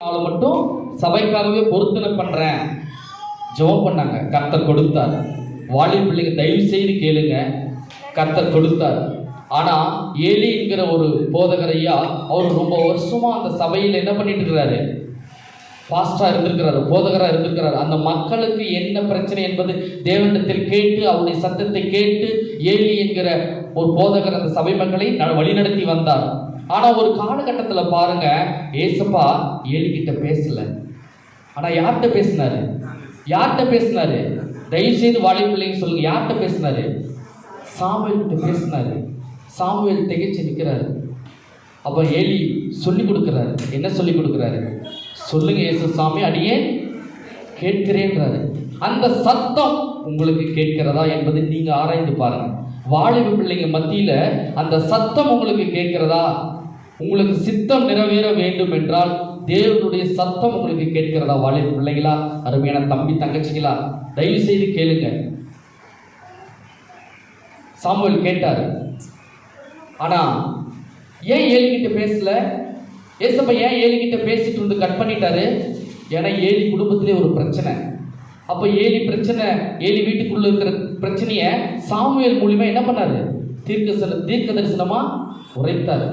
நாள் மட்டும் சபைக்காகவே பொருத்தனை பண்றேன் ஜெபம் பண்ணாங்க. கர்த்தர் கொடுத்தார். வாலிப பிள்ளைங்க தயவு செய்து கேளுங்க, கர்த்தர் கொடுத்தார். ஆனா ஏலிங்கிற ஒரு போதகர் ஐயா அவர் ரொம்ப வருஷமா அந்த சபையில் என்ன பண்ணிட்டு இருக்கிறாரு, பாஸ்டா இருந்திருக்கிறாரு, போதகரா இருந்திருக்கிறாரு. அந்த மக்களுக்கு என்ன பிரச்சனை என்பது தேவனிடத்தில் கேட்டு அவருடைய சத்தத்தை கேட்டு ஏலி என்கிற ஒரு போதகர் அந்த சபை மக்களை வழிநடத்தி வந்தார். ஆனா ஒரு காலகட்டத்தில் பாருங்க, ஏசப்பா ஏலி கிட்ட பேசல. ஆனா யார்கிட்ட பேசினாரு? யார்கிட்ட பேசினாரு? தயவு செய்து வாலிப பிள்ளைங்க சொல்லுங்க, யார்கிட்ட பேசினாரு? சாமுவேல் கிட்ட பேசினாரு. சாமுவேல் திகைச்சு நிற்கிறாரு. அப்ப ஏலி சொல்லி கொடுக்கிறாரு. என்ன சொல்லி கொடுக்கிறாரு? சொல்லுங்க இயேசு சாமி, அடியே கேட்கிறேன்றாரு. அந்த சத்தம் உங்களுக்கு கேட்கிறதா என்பதை நீங்க ஆராய்ந்து பாருங்க. வாலிப பிள்ளைங்க மத்தியில அந்த சத்தம் உங்களுக்கு கேட்கிறதா? உங்களுக்கு சித்தம் நிறைவேற வேண்டும் என்றால் தேவனுடைய சத்தம் உங்களுக்கு கேட்கிறதா? வாலிப பிள்ளைகளா, அருமையான தம்பி தங்கச்சிகளா, தயவு செய்து கேளுங்க. சாமுவேல் கேட்டாரு. ஆனா ஏன் ஏலிகிட்ட பேசல? ஏசப்பா ஏன் ஏலிகிட்ட பேசிட்டு இருந்து கட் பண்ணிட்டாரு? ஏன்னா ஏலி குடும்பத்திலே ஒரு பிரச்சனை. அப்ப ஏலி பிரச்சனை, ஏலி வீட்டுக்குள்ள இருக்கிற பிரச்சனைய சாமுவேல் மூலியமா என்ன பண்ணாரு? தீர்க்க தரிசனமா உரைத்தாரு.